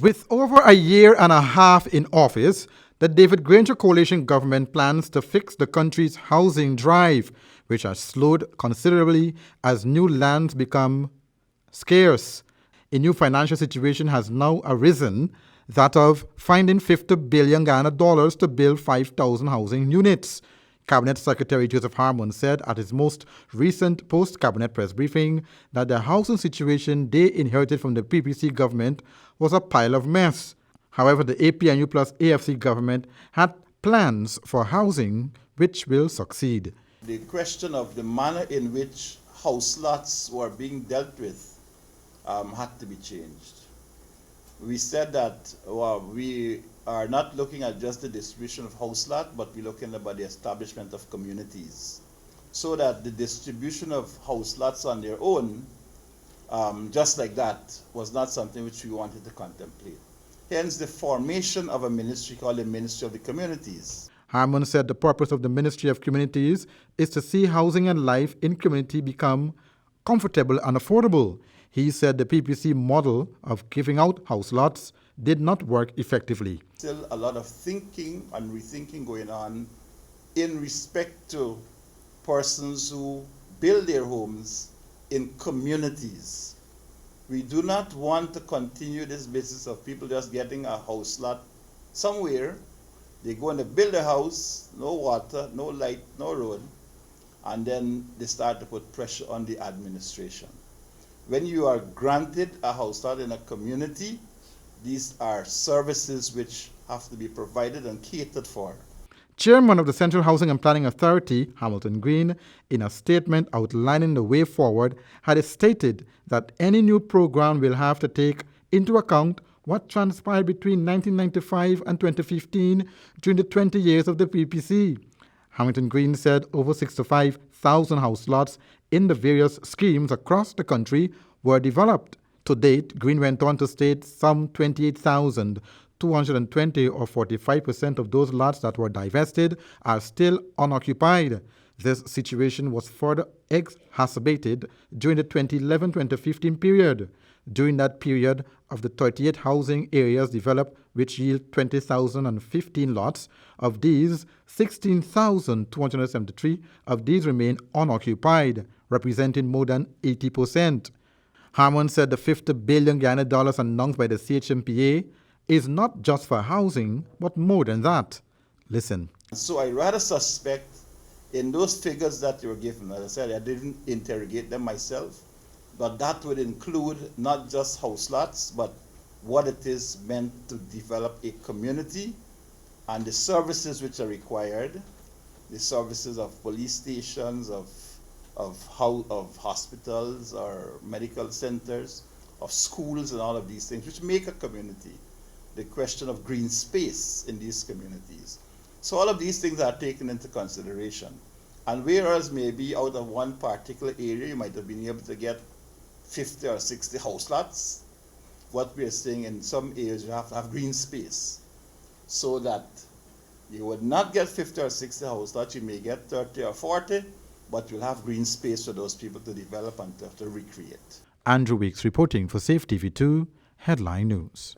With over a year and a half in office, the David Granger coalition government plans to fix the country's housing drive, which has slowed considerably as new lands become scarce. A new financial situation has now arisen, that of finding 50 billion Ghana dollars to build 5,000 housing units. Cabinet Secretary Joseph Harmon said at his most recent post-cabinet press briefing that the housing situation they inherited from the PPC government was a pile of mess. However, the APNU plus AFC government had plans for housing which will succeed. The question of the manner in which house lots were being dealt with had to be changed. We said that we are not looking at just the distribution of house lot, but we're looking about the establishment of communities, so that the distribution of house lots on their own, just like that, was not something which we wanted to contemplate. Hence the formation of a ministry called the Ministry of the Communities. Harmon said the purpose of the Ministry of Communities is to see housing and life in community become comfortable and affordable. He said the PPC model of giving out house lots did not work effectively. Still a lot of thinking and rethinking going on in respect to persons who build their homes in communities. We do not want to continue this business of people just getting a house lot somewhere. They go and they build a house, no water, no light, no road, and then they start to put pressure on the administration. When you are granted a house lot in a community, these are services which have to be provided and catered for. Chairman of the Central Housing and Planning Authority, Hamilton Green, in a statement outlining the way forward, had stated that any new program will have to take into account what transpired between 1995 and 2015 during the 20 years of the PPC. Hamilton Green said over 65,000 house lots in the various schemes across the country were developed. To date, Green went on to state some 28,220 or 45% of those lots that were divested are still unoccupied. This situation was further exacerbated during the 2011-2015 period. During that period, of the 38 housing areas developed which yield 20,015 lots, of these, 16,273 of these remain unoccupied, representing more than 80%. Harmon said the 50 billion Ghana dollars announced by the Ch&Pa is not just for housing, but more than that. Listen. So I rather suspect in those figures that you were given, as I said, I didn't interrogate them myself, but that would include not just house lots, but what it is meant to develop a community and the services which are required, the services of police stations, of hospitals or medical centers, of schools and all of these things which make a community. The question of green space in these communities. So all of these things are taken into consideration. And whereas maybe out of one particular area you might have been able to get 50 or 60 house lots, what we are saying in some areas you have to have green space so that you would not get 50 or 60 house lots, you may get 30 or 40, but you'll have green space for those people to develop and to recreate. Andrew Weeks reporting for Safe TV2 Headline News.